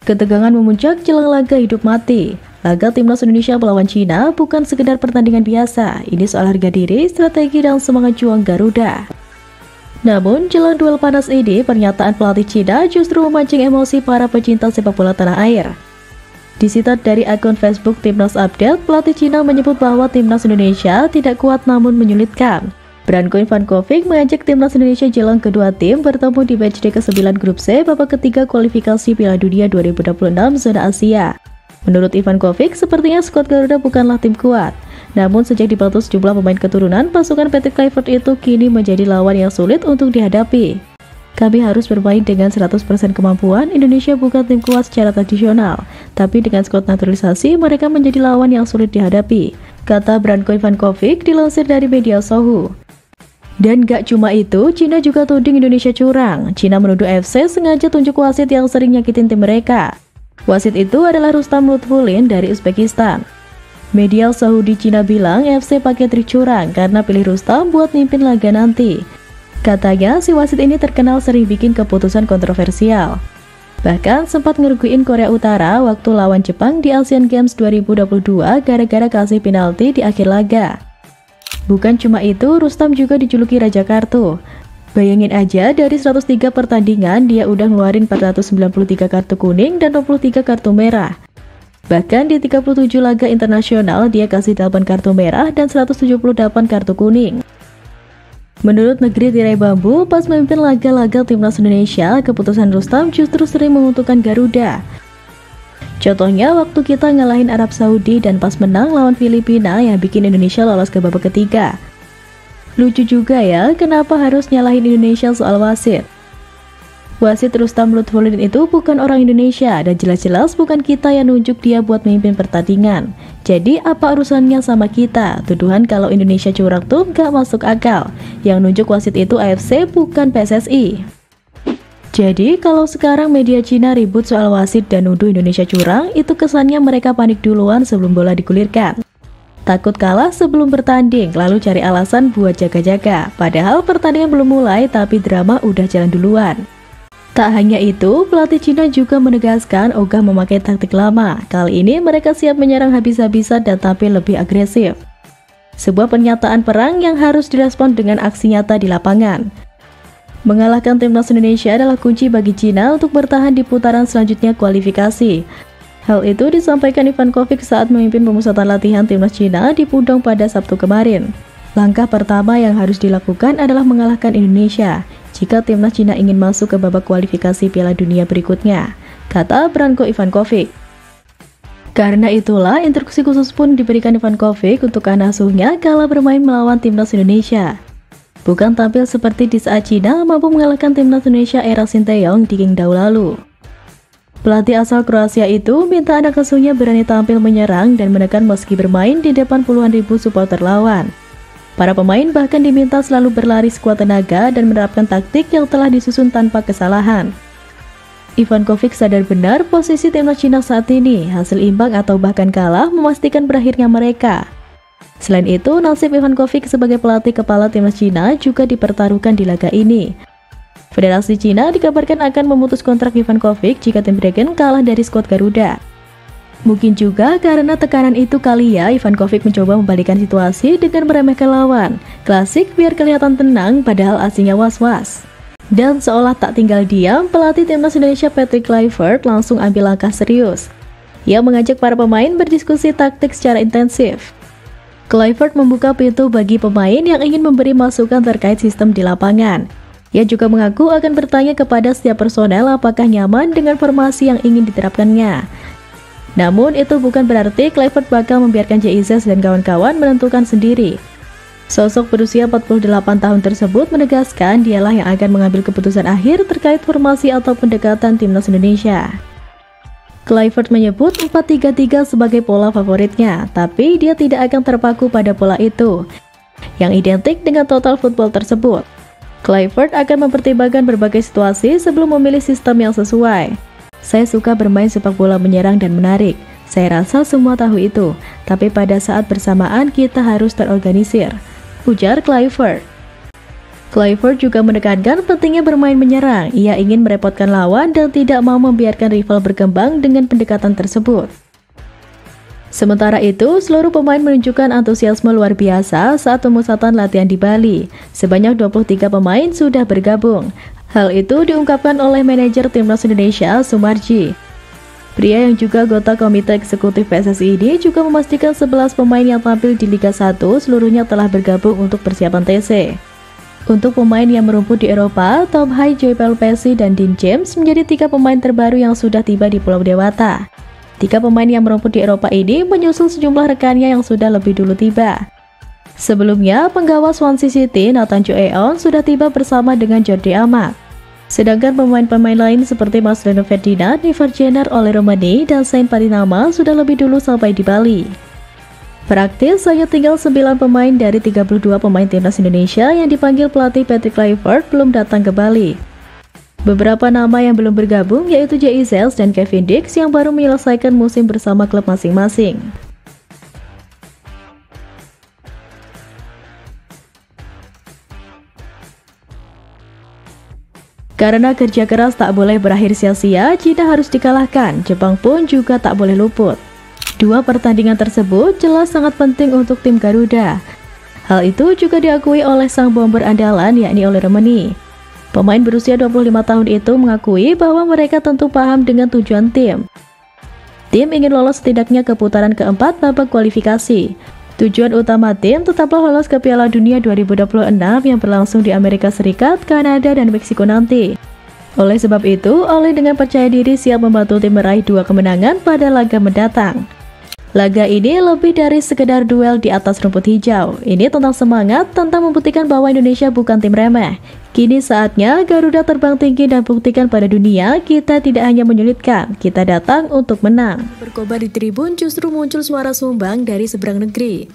Ketegangan memuncak jelang laga hidup mati. Laga timnas Indonesia melawan Cina bukan sekedar pertandingan biasa. Ini soal harga diri, strategi, dan semangat juang Garuda. Namun, jelang duel panas ini, pernyataan pelatih Cina justru memancing emosi para pecinta sepak bola tanah air. Disitat dari akun Facebook Timnas Update, pelatih Cina menyebut bahwa timnas Indonesia tidak kuat namun menyulitkan. Branko Ivankovic mengajak timnas Indonesia jelang kedua tim bertemu di matchday ke-9 grup C babak ketiga kualifikasi Piala Dunia 2026 zona Asia. Menurut Ivankovic, sepertinya skuad Garuda bukanlah tim kuat. Namun sejak dibantu sejumlah pemain keturunan, pasukan Patrick Kluivert itu kini menjadi lawan yang sulit untuk dihadapi. Kami harus bermain dengan 100% kemampuan. Indonesia bukan tim kuat secara tradisional, tapi dengan skuad naturalisasi mereka menjadi lawan yang sulit dihadapi, kata Branko Ivankovic dilansir dari media Sohu. Dan gak cuma itu, Cina juga tuding Indonesia curang. Cina menuduh AFC sengaja tunjuk wasit yang sering nyakitin tim mereka. Wasit itu adalah Rustam Lutfulin dari Uzbekistan. Media Saudi Cina bilang AFC pakai trik curang karena pilih Rustam buat mimpin laga nanti. Katanya si wasit ini terkenal sering bikin keputusan kontroversial. Bahkan sempat ngerugiin Korea Utara waktu lawan Jepang di Asian Games 2022 gara-gara kasih penalti di akhir laga. Bukan cuma itu, Rustam juga dijuluki Raja Kartu. Bayangin aja, dari 103 pertandingan, dia udah ngeluarin 493 kartu kuning dan 23 kartu merah. Bahkan di 37 laga internasional, dia kasih 8 kartu merah dan 178 kartu kuning. Menurut Negeri Tirai Bambu, pas memimpin laga-laga timnas Indonesia, keputusan Rustam justru sering menguntungkan Garuda. Contohnya waktu kita ngalahin Arab Saudi dan pas menang lawan Filipina yang bikin Indonesia lolos ke babak ketiga. Lucu juga ya, kenapa harus nyalahin Indonesia soal wasit? Wasit Rustam Lutfulin itu bukan orang Indonesia dan jelas-jelas bukan kita yang nunjuk dia buat memimpin pertandingan. Jadi apa urusannya sama kita? Tuduhan kalau Indonesia curang tuh gak masuk akal. Yang nunjuk wasit itu AFC bukan PSSI. Jadi, kalau sekarang media Cina ribut soal wasit dan nuduh Indonesia curang, itu kesannya mereka panik duluan sebelum bola digulirkan. Takut kalah sebelum bertanding, lalu cari alasan buat jaga-jaga. Padahal pertandingan belum mulai, tapi drama udah jalan duluan. Tak hanya itu, pelatih Cina juga menegaskan ogah memakai taktik lama. Kali ini mereka siap menyerang habis-habisan dan tampil lebih agresif. Sebuah pernyataan perang yang harus direspon dengan aksi nyata di lapangan. Mengalahkan timnas Indonesia adalah kunci bagi Cina untuk bertahan di putaran selanjutnya kualifikasi. Hal itu disampaikan Ivankovic saat memimpin pemusatan latihan timnas Cina di Pudong pada Sabtu kemarin. Langkah pertama yang harus dilakukan adalah mengalahkan Indonesia jika timnas Cina ingin masuk ke babak kualifikasi Piala Dunia berikutnya, kata Branko Ivankovic. Karena itulah instruksi khusus pun diberikan Ivankovic untuk anak asuhnya kala bermain melawan timnas Indonesia. Bukan tampil seperti di saat Cina mampu mengalahkan timnas Indonesia era Sinteyong di Qingdao lalu. Pelatih asal Kroasia itu minta anak asuhnya berani tampil menyerang dan menekan meski bermain di depan puluhan ribu supporter lawan. Para pemain bahkan diminta selalu berlari sekuat tenaga dan menerapkan taktik yang telah disusun tanpa kesalahan. Ivankovic sadar benar posisi timnas Cina saat ini, hasil imbang atau bahkan kalah memastikan berakhirnya mereka. Selain itu, nasib Ivankovic sebagai pelatih kepala timnas Cina juga dipertaruhkan di laga ini. Federasi Cina dikabarkan akan memutus kontrak Ivankovic jika tim Dragon kalah dari skuad Garuda. Mungkin juga karena tekanan itu kali ya Ivankovic mencoba membalikkan situasi dengan meremehkan lawan. Klasik biar kelihatan tenang padahal aslinya was-was. Dan seolah tak tinggal diam, pelatih timnas Indonesia Patrick Kluivert langsung ambil langkah serius. Ia mengajak para pemain berdiskusi taktik secara intensif. Kluivert membuka pintu bagi pemain yang ingin memberi masukan terkait sistem di lapangan. Ia juga mengaku akan bertanya kepada setiap personel apakah nyaman dengan formasi yang ingin diterapkannya. Namun itu bukan berarti Kluivert bakal membiarkan JIZ dan kawan-kawan menentukan sendiri. Sosok berusia 48 tahun tersebut menegaskan dialah yang akan mengambil keputusan akhir terkait formasi atau pendekatan timnas Indonesia. Kluivert menyebut 4-3-3 sebagai pola favoritnya, tapi dia tidak akan terpaku pada pola itu, yang identik dengan total football tersebut. Kluivert akan mempertimbangkan berbagai situasi sebelum memilih sistem yang sesuai. Saya suka bermain sepak bola menyerang dan menarik. Saya rasa semua tahu itu, tapi pada saat bersamaan kita harus terorganisir, ujar Kluivert. Kluivert juga menekankan pentingnya bermain menyerang. Ia ingin merepotkan lawan dan tidak mau membiarkan rival berkembang dengan pendekatan tersebut. Sementara itu, seluruh pemain menunjukkan antusiasme luar biasa saat pemusatan latihan di Bali. Sebanyak 23 pemain sudah bergabung. Hal itu diungkapkan oleh manajer Timnas Indonesia, Sumarji. Pria yang juga anggota Komite Eksekutif PSSI ini juga memastikan 11 pemain yang tampil di Liga 1 seluruhnya telah bergabung untuk persiapan TC. Untuk pemain yang merumput di Eropa, Tom Hai, Joy Pelupesi, dan Dean James menjadi 3 pemain terbaru yang sudah tiba di Pulau Dewata. 3 pemain yang merumput di Eropa ini menyusul sejumlah rekannya yang sudah lebih dulu tiba. Sebelumnya, penggawa Swansea City, Nathan Joe-eon, sudah tiba bersama dengan Jordi Amat. Sedangkan pemain-pemain lain seperti Marcelino Ferdinand, Niver Jenner, Ole Romani, dan Saint Patinama sudah lebih dulu sampai di Bali. Praktis, hanya tinggal 9 pemain dari 32 pemain Timnas Indonesia yang dipanggil pelatih Patrick Kluivert belum datang ke Bali. Beberapa nama yang belum bergabung yaitu J.I. Zels dan Kevin Dix yang baru menyelesaikan musim bersama klub masing-masing. Karena kerja keras tak boleh berakhir sia-sia, Cina harus dikalahkan, Jepang pun juga tak boleh luput. 2 pertandingan tersebut jelas sangat penting untuk tim Garuda. Hal itu juga diakui oleh sang bomber andalan yakni Ole Romani. Pemain berusia 25 tahun itu mengakui bahwa mereka tentu paham dengan tujuan tim. Tim ingin lolos setidaknya ke putaran keempat babak kualifikasi. Tujuan utama tim tetaplah lolos ke Piala Dunia 2026 yang berlangsung di Amerika Serikat, Kanada, dan Meksiko nanti. Oleh sebab itu, Ole dengan percaya diri siap membantu tim meraih 2 kemenangan pada laga mendatang. Laga ini lebih dari sekedar duel di atas rumput hijau. Ini tentang semangat, tentang membuktikan bahwa Indonesia bukan tim remeh. Kini saatnya Garuda terbang tinggi dan buktikan pada dunia kita tidak hanya menyulitkan, kita datang untuk menang. Berkobar di tribun justru muncul suara sumbang dari seberang negeri.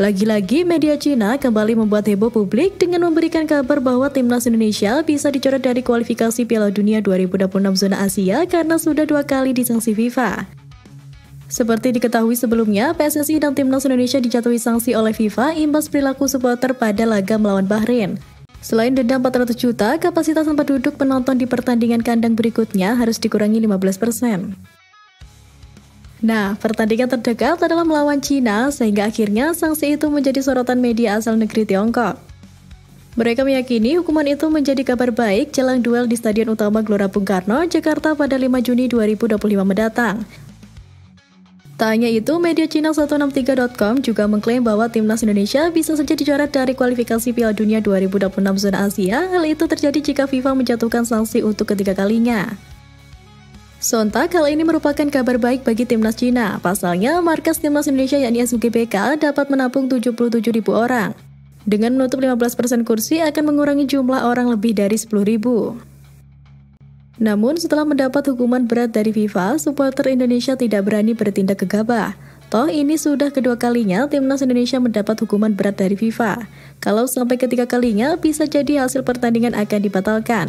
Lagi-lagi media Cina kembali membuat heboh publik dengan memberikan kabar bahwa Timnas Indonesia bisa dicoret dari kualifikasi Piala Dunia 2026 zona Asia karena sudah 2 kali disanksi FIFA. Seperti diketahui sebelumnya, PSSI dan Timnas Indonesia dijatuhi sanksi oleh FIFA imbas perilaku supporter pada laga melawan Bahrain. Selain denda 400 juta, kapasitas tempat duduk penonton di pertandingan kandang berikutnya harus dikurangi 15%. Nah, pertandingan terdekat adalah melawan Cina, sehingga akhirnya sanksi itu menjadi sorotan media asal negeri Tiongkok. Mereka meyakini hukuman itu menjadi kabar baik jelang duel di Stadion Utama Gelora Bung Karno, Jakarta pada 5 Juni 2025 mendatang. Tak hanya itu, media Cina 163.com juga mengklaim bahwa Timnas Indonesia bisa saja dicoret dari kualifikasi Piala Dunia 2026 zona Asia. Hal itu terjadi jika FIFA menjatuhkan sanksi untuk ketiga kalinya. Sontak, hal ini merupakan kabar baik bagi Timnas Cina. Pasalnya, markas Timnas Indonesia yakni SUGBK dapat menampung 77.000 orang. Dengan menutup 15% kursi akan mengurangi jumlah orang lebih dari 10.000. Namun, setelah mendapat hukuman berat dari FIFA, supporter Indonesia tidak berani bertindak gegabah. Toh, ini sudah kedua kalinya Timnas Indonesia mendapat hukuman berat dari FIFA. Kalau sampai ketiga kalinya, bisa jadi hasil pertandingan akan dibatalkan.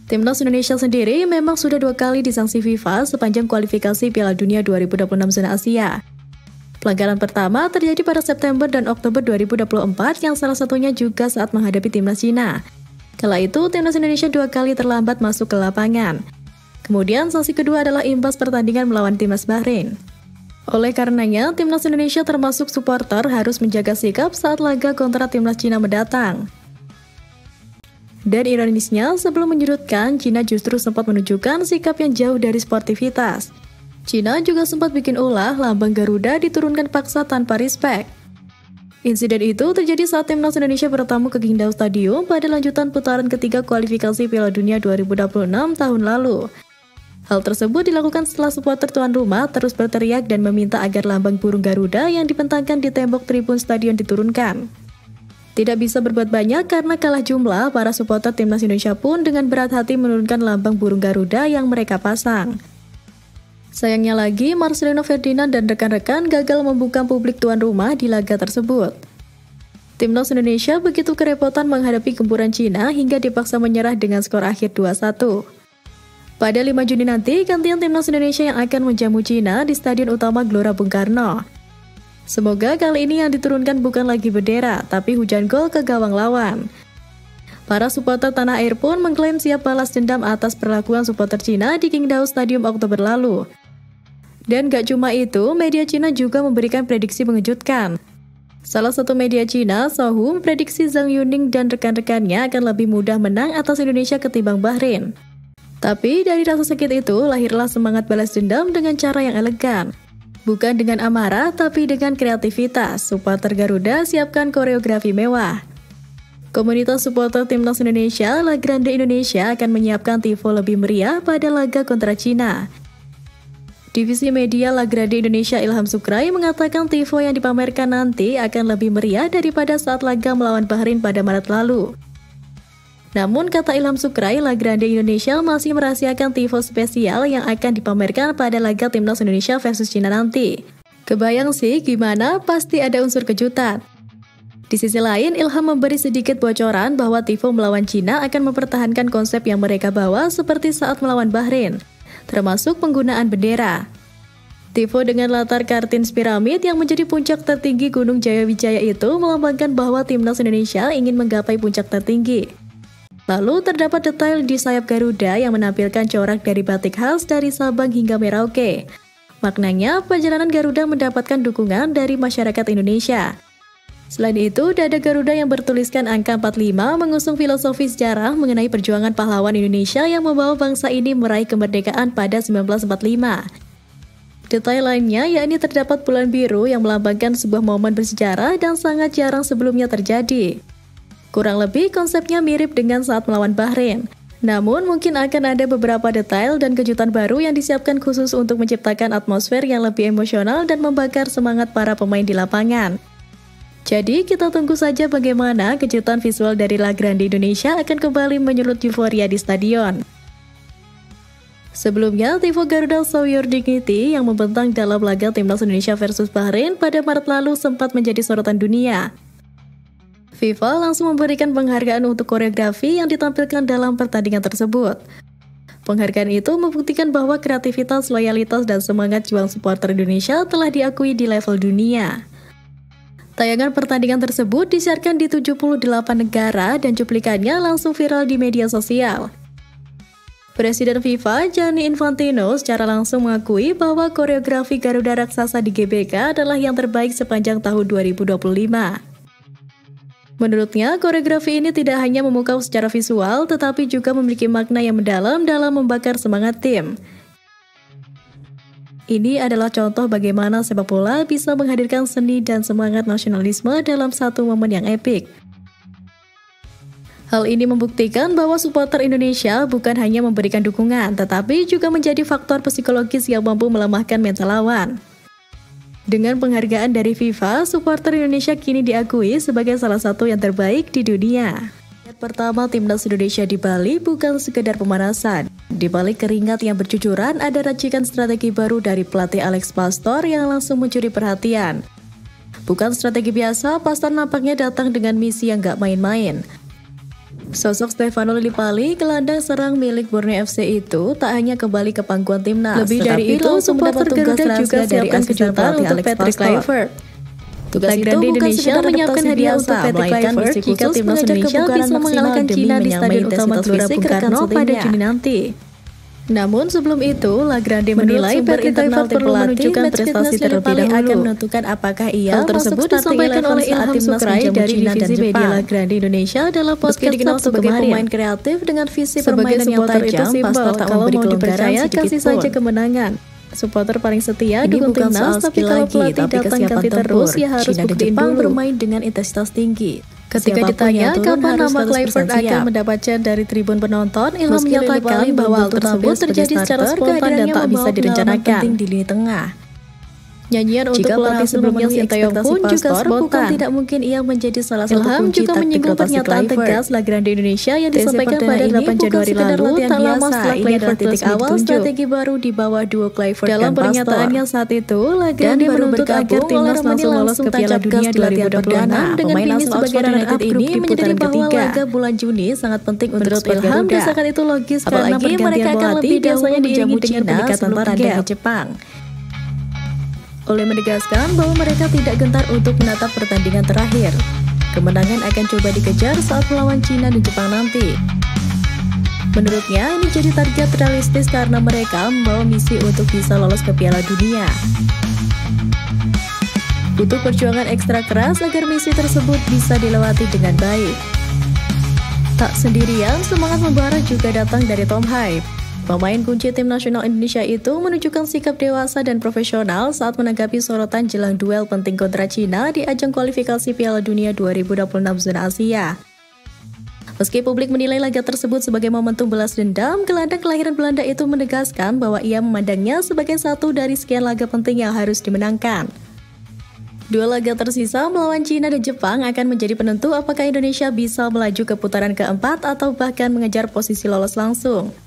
Timnas Indonesia sendiri memang sudah 2 kali disanksi FIFA sepanjang kualifikasi Piala Dunia 2026 zona Asia. Pelanggaran pertama terjadi pada September dan Oktober 2024 yang salah satunya juga saat menghadapi Timnas Cina. Kala itu, Timnas Indonesia 2 kali terlambat masuk ke lapangan. Kemudian, sanksi kedua adalah imbas pertandingan melawan Timnas Bahrain. Oleh karenanya, Timnas Indonesia termasuk supporter harus menjaga sikap saat laga kontra Timnas Cina mendatang. Dan ironisnya, sebelum menyudutkan, Cina justru sempat menunjukkan sikap yang jauh dari sportivitas. Cina juga sempat bikin ulah lambang Garuda diturunkan paksa tanpa respek. Insiden itu terjadi saat Timnas Indonesia bertamu ke Qingdao Stadium pada lanjutan putaran ketiga kualifikasi Piala Dunia 2026 tahun lalu. Hal tersebut dilakukan setelah supporter tuan rumah terus berteriak dan meminta agar lambang burung Garuda yang dibentangkan di tembok tribun stadion diturunkan. Tidak bisa berbuat banyak karena kalah jumlah, para supporter Timnas Indonesia pun dengan berat hati menurunkan lambang burung Garuda yang mereka pasang. Sayangnya lagi, Marcelino Ferdinand dan rekan-rekan gagal membuka publik tuan rumah di laga tersebut. Timnas Indonesia begitu kerepotan menghadapi gempuran Cina hingga dipaksa menyerah dengan skor akhir 2-1. Pada 5 Juni nanti, gantian Timnas Indonesia yang akan menjamu Cina di Stadion Utama Gelora Bung Karno. Semoga kali ini yang diturunkan bukan lagi bendera, tapi hujan gol ke gawang lawan. Para supporter tanah air pun mengklaim siap balas dendam atas perlakuan supporter Cina di Qingdao Stadium Oktober lalu. Dan gak cuma itu, media Cina juga memberikan prediksi mengejutkan. Salah satu media Cina, Sohu, memprediksi Zhang Yuning dan rekan-rekannya akan lebih mudah menang atas Indonesia ketimbang Bahrain. Tapi dari rasa sakit itu, lahirlah semangat balas dendam dengan cara yang elegan. Bukan dengan amarah, tapi dengan kreativitas. Supporter Garuda siapkan koreografi mewah. Komunitas supporter Timnas Indonesia, La Grande Indonesia akan menyiapkan tifo lebih meriah pada laga kontra Cina. Divisi media La Grande Indonesia Ilham Sukrai mengatakan tifo yang dipamerkan nanti akan lebih meriah daripada saat laga melawan Bahrain pada Maret lalu. Namun kata Ilham Sukrai, La Grande Indonesia masih merahasiakan tifo spesial yang akan dipamerkan pada laga Timnas Indonesia versus Cina nanti. Kebayang sih gimana? Pasti ada unsur kejutan. Di sisi lain, Ilham memberi sedikit bocoran bahwa tifo melawan Cina akan mempertahankan konsep yang mereka bawa seperti saat melawan Bahrain, termasuk penggunaan bendera. Tifo dengan latar Kartins piramid yang menjadi puncak tertinggi Gunung Jayawijaya itu melambangkan bahwa Timnas Indonesia ingin menggapai puncak tertinggi. Lalu terdapat detail di sayap Garuda yang menampilkan corak dari batik khas dari Sabang hingga Merauke. Maknanya, perjalanan Garuda mendapatkan dukungan dari masyarakat Indonesia. Selain itu, dada Garuda yang bertuliskan angka 45 mengusung filosofi sejarah mengenai perjuangan pahlawan Indonesia yang membawa bangsa ini meraih kemerdekaan pada 1945. Detail lainnya yakni terdapat bulan biru yang melambangkan sebuah momen bersejarah dan sangat jarang sebelumnya terjadi. Kurang lebih konsepnya mirip dengan saat melawan Bahrain. Namun mungkin akan ada beberapa detail dan kejutan baru yang disiapkan khusus untuk menciptakan atmosfer yang lebih emosional dan membakar semangat para pemain di lapangan. Jadi kita tunggu saja bagaimana kejutan visual dari La Grande Indonesia akan kembali menyulut euforia di stadion. Sebelumnya, tifo Garuda Show Your Dignity yang membentang dalam laga Timnas Indonesia versus Bahrain pada Maret lalu sempat menjadi sorotan dunia. FIFA langsung memberikan penghargaan untuk koreografi yang ditampilkan dalam pertandingan tersebut. Penghargaan itu membuktikan bahwa kreativitas, loyalitas, dan semangat juang supporter Indonesia telah diakui di level dunia. Tayangan pertandingan tersebut disiarkan di 78 negara dan cuplikannya langsung viral di media sosial. Presiden FIFA, Gianni Infantino, secara langsung mengakui bahwa koreografi Garuda Raksasa di GBK adalah yang terbaik sepanjang tahun 2025. Menurutnya, koreografi ini tidak hanya memukau secara visual, tetapi juga memiliki makna yang mendalam dalam membakar semangat tim. Ini adalah contoh bagaimana sepak bola bisa menghadirkan seni dan semangat nasionalisme dalam satu momen yang epik. Hal ini membuktikan bahwa supporter Indonesia bukan hanya memberikan dukungan, tetapi juga menjadi faktor psikologis yang mampu melemahkan mental lawan. Dengan penghargaan dari FIFA, supporter Indonesia kini diakui sebagai salah satu yang terbaik di dunia. Pertama, Timnas Indonesia di Bali bukan sekedar pemanasan. Di balik keringat yang bercucuran, ada racikan strategi baru dari pelatih Alex Pastor yang langsung mencuri perhatian. Bukan strategi biasa, Pastor nampaknya datang dengan misi yang gak main-main. Sosok Stefano Lillipali, gelandang serang milik Borneo FC itu tak hanya kembali ke pangkuan timnas, lebih dari itu, supporter Garuda juga siapkan kejutan untuk Patrick Kluivert. Tugas itu Indonesia menyiapkan hadiah untuk Patrick Kluivert jika timnas Indonesia bisa mengalahkan Cina di Stadion Utama Gelora Bung Karno pada Juni nanti. Namun sebelum itu, La Grande menilai Patrick Kluivert perlu menunjukkan prestasi terlebih dahulu akan menentukan apakah ia hal tersebut disampaikan oleh Ilham Sukrai dari divisi media La Grande Indonesia dalam podcast dikenal sebagai pemain kreatif dengan visi permainan yang tajam. Pastor tak memberi kelonggaran, kasih saja kemenangan. Supporter paling setia dukung timnas, tapi kalau pelatih datang ganti terus, ya harus buktiin dulu bermain dengan intensitas tinggi. Ketika ditanya kapan nama Kluivert akan mendapat chat dari tribun penonton, Ilham menyatakan bahwa hal tersebut terjadi secara spontan dan tak bisa direncanakan. Di lini tengah. Nyanyian untuk pelatih sebelumnya Sinteyong pun juga spontan. Tidak mungkin ia menjadi salah satu kunci juga menyinggung pernyataan tegas La Grande Indonesia yang disampaikan pada 8 Januari lalu, tak lama setelah Kluivert titik awal strategi baru di bawah duo Kluivert dan Pastor. Dalam pernyataannya saat itu, La Grande menuntut agar timnas langsung lolos ke Piala Dunia 2026 dengan finish sebagai runner-up ini menjadi bahwa laga bulan Juni sangat penting untuk skuad Garuda. Desakan itu logis karena pergantian pelatih biasanya diiringi dengan pendekatan strategi Jepang. Ole menegaskan bahwa mereka tidak gentar untuk menatap pertandingan terakhir. Kemenangan akan coba dikejar saat melawan Cina dan Jepang nanti. Menurutnya, ini jadi target realistis karena mereka membawa misi untuk bisa lolos ke Piala Dunia. Butuh perjuangan ekstra keras agar misi tersebut bisa dilewati dengan baik. Tak sendirian, semangat membara juga datang dari Tom Hyde. Pemain kunci tim nasional Indonesia itu menunjukkan sikap dewasa dan profesional saat menanggapi sorotan jelang duel penting kontra Cina di ajang kualifikasi Piala Dunia 2026 zona Asia. Meski publik menilai laga tersebut sebagai momentum balas dendam, gelandang kelahiran Belanda itu menegaskan bahwa ia memandangnya sebagai satu dari sekian laga penting yang harus dimenangkan. Dua laga tersisa melawan Cina dan Jepang akan menjadi penentu apakah Indonesia bisa melaju ke putaran keempat atau bahkan mengejar posisi lolos langsung.